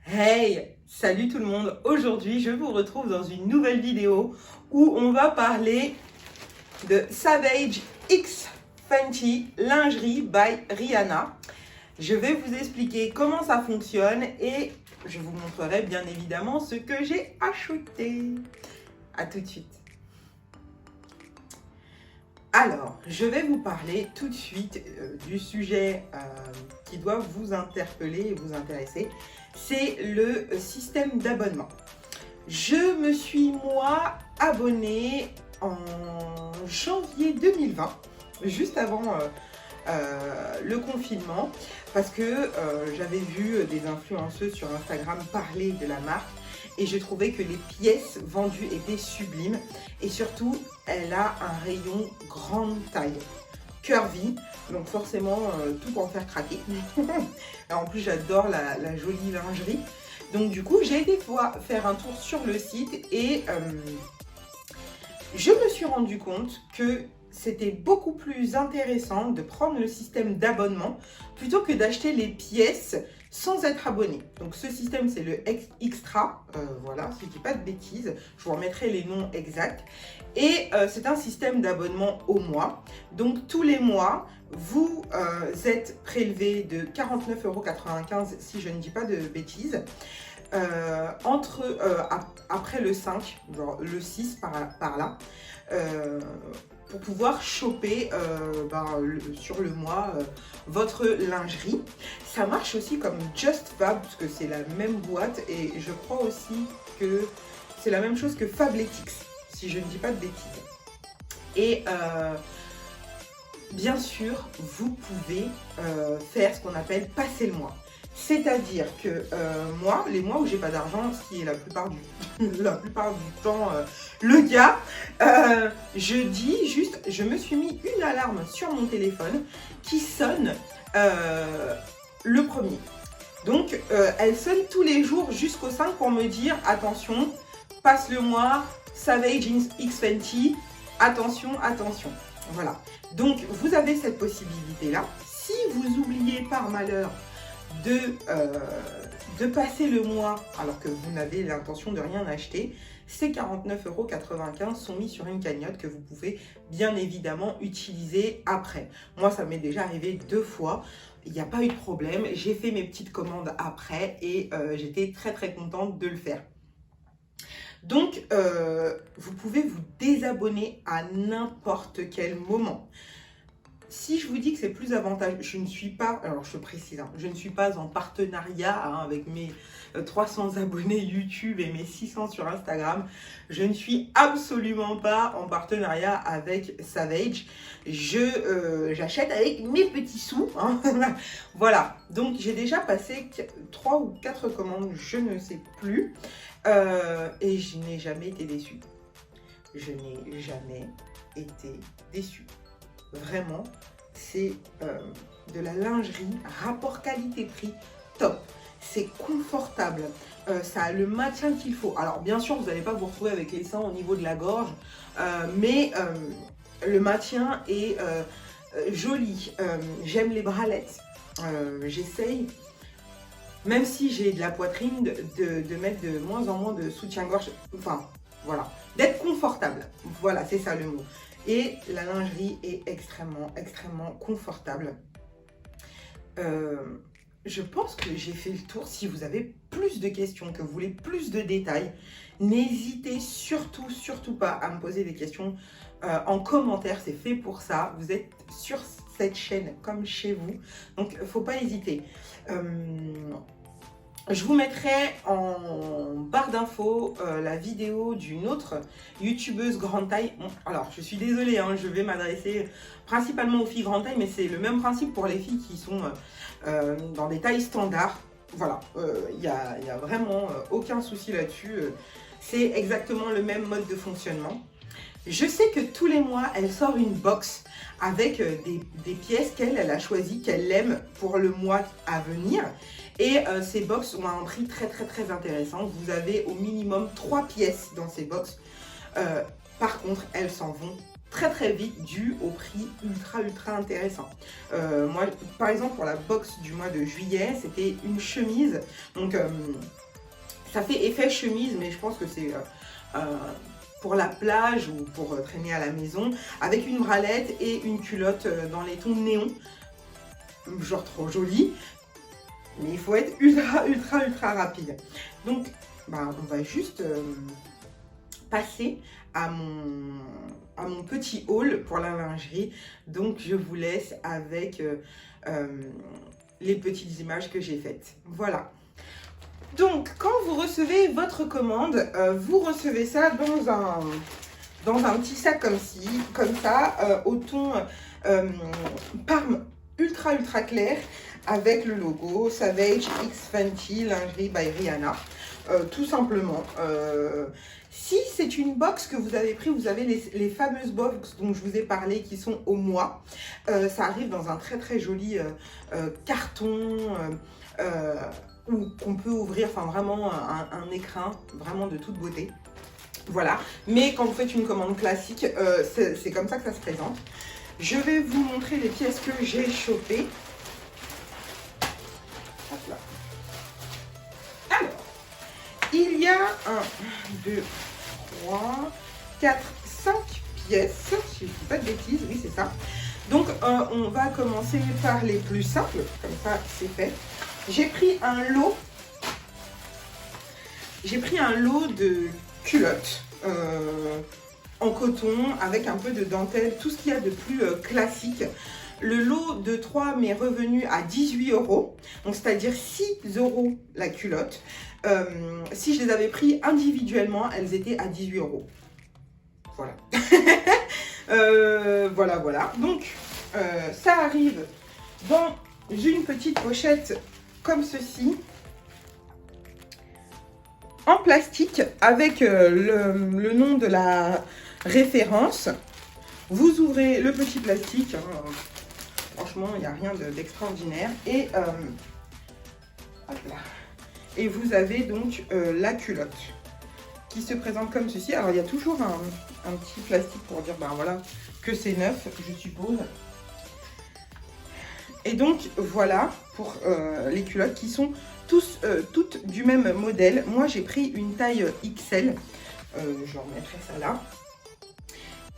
Hey, salut tout le monde. Aujourd'hui, je vous retrouve dans une nouvelle vidéo où on va parler de Savage X Fenty Lingerie by Rihanna. Je vais vous expliquer comment ça fonctionne et je vous montrerai bien évidemment ce que j'ai acheté. À tout de suite. Alors, je vais vous parler tout de suite du sujet qui doit vous interpeller et vous intéresser. C'est le système d'abonnement. Je me suis, moi, abonnée en janvier 2020, juste avant le confinement, parce que j'avais vu des influenceuses sur Instagram parler de la marque et je trouvais que les pièces vendues étaient sublimes et surtout, elle a un rayon grande taille, curvy, donc forcément tout pour faire craquer. En plus, j'adore la jolie lingerie. Donc du coup, j'ai été faire un tour sur le site et je me suis rendu compte que c'était beaucoup plus intéressant de prendre le système d'abonnement plutôt que d'acheter les pièces sans être abonné. Donc ce système, c'est le Extra, voilà, si je ne dis pas de bêtises, je vous remettrai les noms exacts. Et c'est un système d'abonnement au mois. Donc tous les mois, vous êtes prélevé de 49,95 € si je ne dis pas de bêtises. Après le 5, genre le 6 par là, pour pouvoir choper sur le mois votre lingerie. Ça marche aussi comme Just Fab, parce que c'est la même boîte et je crois aussi que c'est la même chose que Fabletics, si je ne dis pas de bêtises. Et bien sûr, vous pouvez faire ce qu'on appelle passer le mois. C'est-à-dire que moi, les mois où j'ai pas d'argent, ce qui est la plupart du temps le cas, je dis juste, je me suis mis une alarme sur mon téléphone qui sonne le premier. Donc, elle sonne tous les jours jusqu'au 5 pour me dire, attention, passe le mois, Savage X Fenty, attention, attention. Voilà. Donc, vous avez cette possibilité-là. Si vous oubliez par malheur de passer le mois alors que vous n'avez l'intention de rien acheter, ces 49,95 € sont mis sur une cagnotte que vous pouvez bien évidemment utiliser après. Moi, ça m'est déjà arrivé 2 fois. Il n'y a pas eu de problème. J'ai fait mes petites commandes après et j'étais très contente de le faire. Donc, vous pouvez vous désabonner à n'importe quel moment. Si je vous dis que c'est plus avantageux, je ne suis pas, alors je précise, je ne suis pas en partenariat avec mes 300 abonnés YouTube et mes 600 sur Instagram. Je ne suis absolument pas en partenariat avec Savage. J'achète avec mes petits sous. Voilà, donc j'ai déjà passé 3 ou 4 commandes, je ne sais plus. Et je n'ai jamais été déçue. Je n'ai jamais été déçue. Vraiment, c'est de la lingerie, rapport qualité-prix, top. C'est confortable, ça a le maintien qu'il faut. Alors bien sûr, vous n'allez pas vous retrouver avec les seins au niveau de la gorge, mais le maintien est joli. J'aime les bralettes, j'essaye, même si j'ai de la poitrine, de mettre de moins en moins de soutien-gorge, enfin voilà, d'être confortable, voilà, c'est ça le mot. Et la lingerie est extrêmement confortable. Je pense que j'ai fait le tour. Si vous avez plus de questions, que vous voulez plus de détails, n'hésitez surtout pas à me poser des questions en commentaire. C'est fait pour ça. Vous êtes sur cette chaîne comme chez vous. Donc, il ne faut pas hésiter. Je vous mettrai en barre d'infos la vidéo d'une autre youtubeuse grande taille. Bon, alors, je suis désolée, je vais m'adresser principalement aux filles grande taille, mais c'est le même principe pour les filles qui sont dans des tailles standards. Voilà, il n'y a vraiment aucun souci là-dessus. C'est exactement le même mode de fonctionnement. Je sais que tous les mois, elle sort une box avec des pièces qu'elle a choisies, qu'elle aime pour le mois à venir. Et ces box ont un prix très intéressant. Vous avez au minimum 3 pièces dans ces box. Par contre, elles s'en vont très vite dû au prix ultra intéressant. Moi, par exemple, pour la box du mois de juillet, c'était une chemise. Donc, ça fait effet chemise, mais je pense que c'est pour la plage ou pour traîner à la maison, avec une bralette et une culotte dans les tons néon. Genre trop joli. Mais il faut être ultra rapide. Donc, bah, on va juste passer à mon petit haul pour la lingerie. Donc, je vous laisse avec les petites images que j'ai faites. Voilà. Donc, quand vous recevez votre commande, vous recevez ça dans un petit sac comme ça, au ton Parme ultra clair, avec le logo Savage X Fenty Lingerie by Rihanna. Tout simplement. Si c'est une box que vous avez pris, vous avez les fameuses box dont je vous ai parlé qui sont au mois. Ça arrive dans un très joli carton qu'on peut ouvrir, enfin vraiment un écrin vraiment de toute beauté. Voilà, mais quand vous faites une commande classique, c'est comme ça que ça se présente. Je vais vous montrer les pièces que j'ai chopées. Hop là. Alors, il y a 1, 2, 3, 4, 5 pièces, si je ne dis pas de bêtises, oui c'est ça. Donc on va commencer par les plus simples, comme ça c'est fait. J'ai pris un lot de culottes en coton avec un peu de dentelle, tout ce qu'il y a de plus classique. Le lot de 3 m'est revenu à 18 €, donc c'est-à-dire 6 € la culotte. Si je les avais pris individuellement, elles étaient à 18 €. Voilà. Voilà. Donc, ça arrive dans une petite pochette comme ceci, en plastique, avec le nom de la référence. Vous ouvrez le petit plastique, hein, franchement, il n'y a rien d'extraordinaire. Et, hop là. Et vous avez donc la culotte qui se présente comme ceci. Alors, il y a toujours un petit plastique pour dire, ben voilà, que c'est neuf, je suppose. Et donc, voilà pour les culottes qui sont toutes du même modèle. Moi, j'ai pris une taille XL. Je remettrai ça là.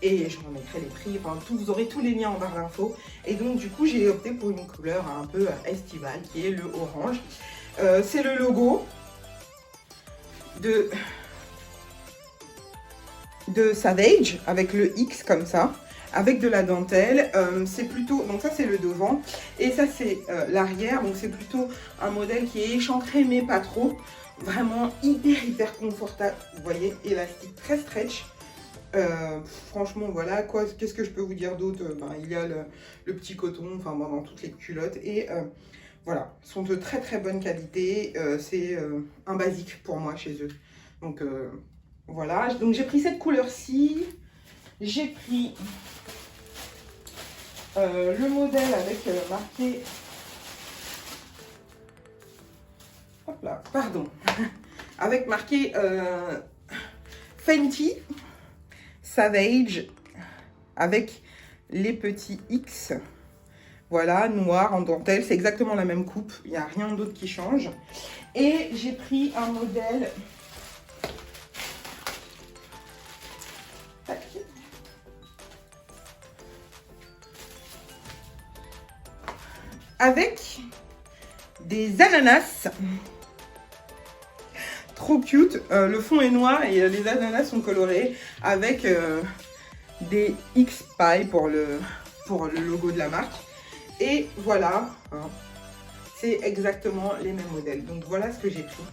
Et je remettrai les prix. Enfin, vous aurez tous les liens en barre d'infos. Et donc, du coup, j'ai opté pour une couleur un peu estivale, qui est le orange. C'est le logo de Savage, avec le X comme ça, avec de la dentelle. C'est plutôt, donc ça c'est le devant, et ça c'est l'arrière, donc c'est plutôt un modèle qui est échancré mais pas trop, vraiment hyper confortable, vous voyez, élastique, très stretch. Franchement voilà, qu'est-ce que je peux vous dire d'autre? Il y a le petit coton, enfin dans toutes les culottes, et voilà, sont de très bonne qualité. C'est un basique pour moi chez eux. Donc voilà, donc j'ai pris cette couleur-ci. J'ai pris le modèle avec marqué... Hop là, pardon. Avec marqué Fenty Savage, avec les petits X. Voilà, noir en dentelle, c'est exactement la même coupe, il n'y a rien d'autre qui change. Et j'ai pris un modèle avec des ananas. Trop cute, le fond est noir et les ananas sont colorés avec des X-Pie pour le logo de la marque. Et voilà, hein, c'est exactement les mêmes modèles. Donc voilà ce que j'ai pris,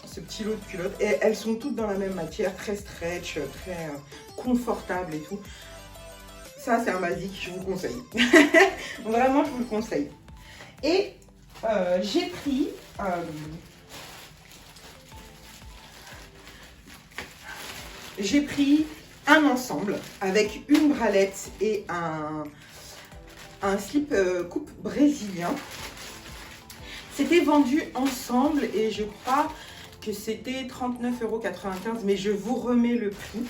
ce petit lot de culottes. Et elles sont toutes dans la même matière, très stretch, très confortable et tout. Ça c'est un basique, je vous conseille. Vraiment, je vous le conseille. Et j'ai pris... j'ai pris un ensemble avec une bralette et un slip coupe brésilien. C'était vendu ensemble et je crois que c'était 39,95 €, mais je vous remets le prix.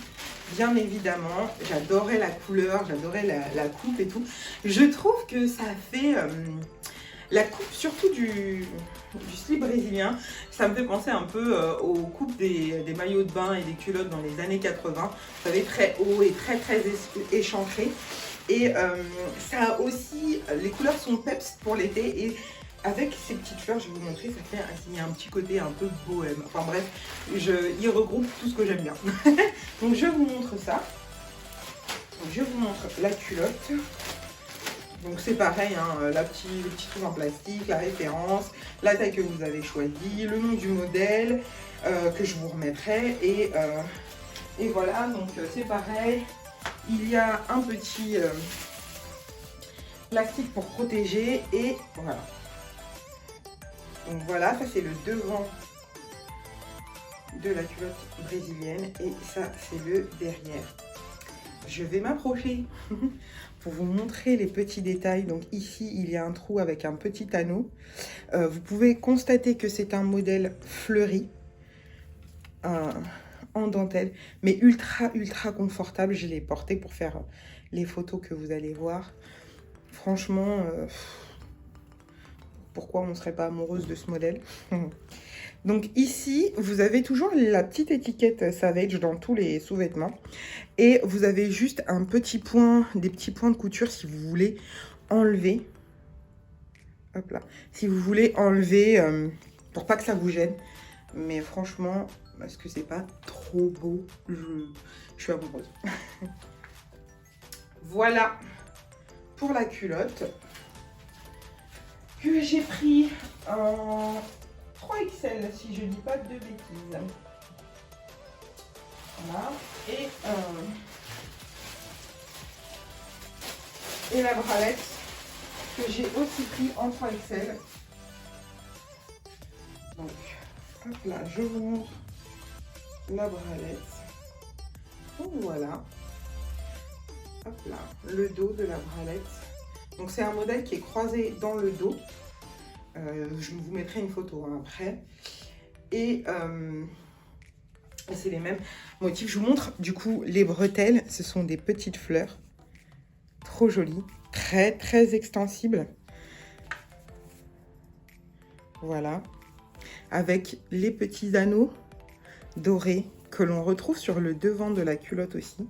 bien évidemment. J'adorais la couleur, j'adorais la coupe et tout. Je trouve que ça fait la coupe, surtout du slip brésilien, ça me fait penser un peu aux coupes des maillots de bain et des culottes dans les années 80. Vous savez, très haut et très échancré. Et ça a aussi, les couleurs sont peps pour l'été et avec ces petites fleurs, je vais vous montrer, ça fait il y a un petit côté un peu bohème. Enfin bref, il regroupe tout ce que j'aime bien. Donc je vous montre ça. Donc, je vous montre la culotte. Donc c'est pareil, hein, le petit truc en plastique, la référence, la taille que vous avez choisie, le nom du modèle que je vous remettrai. Et voilà, donc c'est pareil. Il y a un petit plastique pour protéger et voilà. Donc voilà, ça c'est le devant de la culotte brésilienne et ça c'est le derrière. Je vais m'approcher pour vous montrer les petits détails. Donc ici, il y a un trou avec un petit anneau. Vous pouvez constater que c'est un modèle fleuri en dentelle, mais ultra confortable. Je l'ai porté pour faire les photos que vous allez voir. Franchement, pourquoi on ne serait pas amoureuse de ce modèle? Donc ici, vous avez toujours la petite étiquette Savage dans tous les sous-vêtements. Et vous avez juste un petit point, des petits points de couture si vous voulez enlever. Hop là. Si vous voulez enlever, pour pas que ça vous gêne. Mais franchement, parce que c'est pas trop beau, je suis amoureuse. Voilà pour la culotte que j'ai pris en 3XL, si je dis pas de bêtises. Voilà. Et la bralette que j'ai aussi pris en 3XL. Donc, hop là, je vous montre la bralette. Donc voilà. Hop là, le dos de la bralette. Donc c'est un modèle qui est croisé dans le dos. Je vous mettrai une photo hein, après. Et c'est les mêmes motifs. Je vous montre du coup les bretelles. Ce sont des petites fleurs. Trop jolies. Très extensibles. Voilà. Avec les petits anneaux dorés que l'on retrouve sur le devant de la culotte aussi.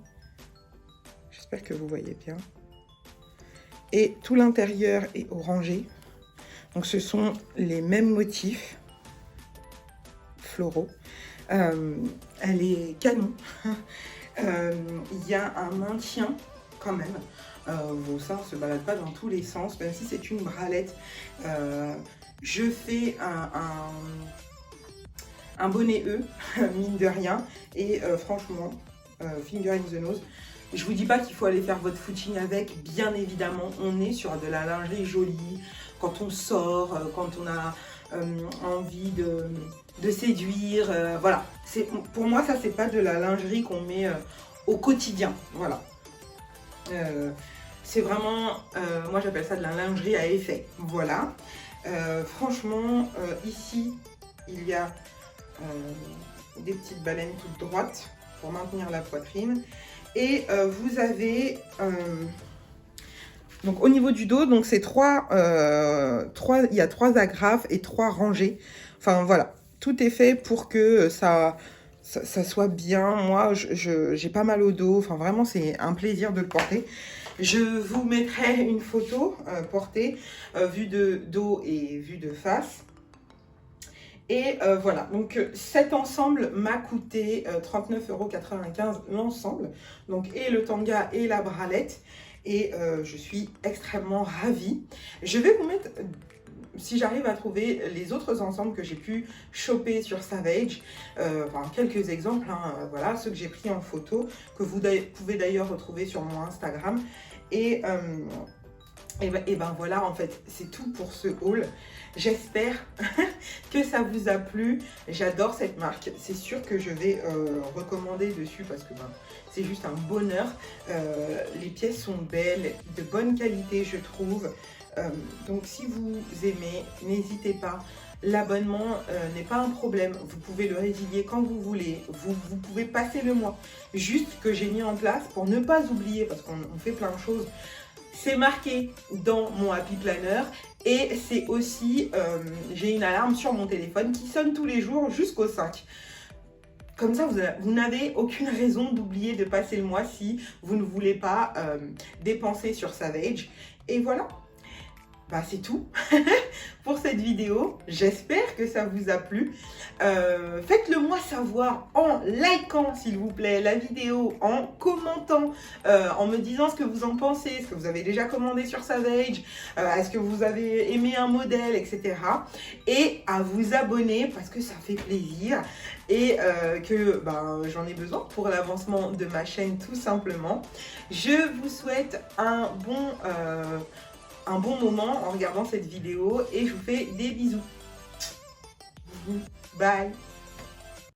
J'espère que vous voyez bien. Et tout l'intérieur est orangé. Donc ce sont les mêmes motifs floraux. Elle est canon. Il y a un maintien quand même. Vos seins ne se baladent pas dans tous les sens, même si c'est une bralette. Je fais un bonnet E, mine de rien. Et franchement, finger in the nose. Je vous dis pas qu'il faut aller faire votre footing avec. Bien évidemment, on est sur de la lingerie jolie. Quand on sort, quand on a envie de séduire. Voilà. Pour moi, ça, c'est pas de la lingerie qu'on met au quotidien. Voilà. C'est vraiment, moi j'appelle ça de la lingerie à effet. Voilà. Franchement, ici, il y a des petites baleines toutes droites pour maintenir la poitrine. Et vous avez, donc au niveau du dos, donc c'est il y a 3 agrafes et 3 rangées. Enfin voilà, tout est fait pour que ça soit bien. Moi, j'ai pas mal au dos. Enfin vraiment, c'est un plaisir de le porter. Je vous mettrai une photo portée, vue de dos et vue de face. Et voilà, donc cet ensemble m'a coûté 39,95 € l'ensemble. Donc et le tanga et la bralette. Et je suis extrêmement ravie. Je vais vous mettre, si j'arrive à trouver les autres ensembles que j'ai pu choper sur Savage, enfin quelques exemples, hein, voilà, ceux que j'ai pris en photo, que vous pouvez d'ailleurs retrouver sur mon Instagram. Et ben voilà, en fait, c'est tout pour ce haul. J'espère que ça vous a plu. J'adore cette marque. C'est sûr que je vais recommander dessus parce que ben, c'est juste un bonheur. Les pièces sont belles, de bonne qualité, je trouve. Donc, si vous aimez, n'hésitez pas l'abonnement n'est pas un problème. Vous pouvez le résilier quand vous voulez. Vous pouvez passer le mois. Juste que j'ai mis en place pour ne pas oublier, parce qu'on fait plein de choses. C'est marqué dans mon Happy Planner et c'est aussi, j'ai une alarme sur mon téléphone qui sonne tous les jours jusqu'au 5. Comme ça, vous n'avez aucune raison d'oublier de passer le mois si vous ne voulez pas dépenser sur Savage. Et voilà. Bah, c'est tout pour cette vidéo. J'espère que ça vous a plu. Faites-le moi savoir en likant s'il vous plaît la vidéo, en commentant, en me disant ce que vous en pensez, ce que vous avez déjà commandé sur Savage, est-ce que vous avez aimé un modèle, etc. Et à vous abonner parce que ça fait plaisir et que j'en ai besoin pour l'avancement de ma chaîne tout simplement. Je vous souhaite un bon moment en regardant cette vidéo et je vous fais des bisous. Bye.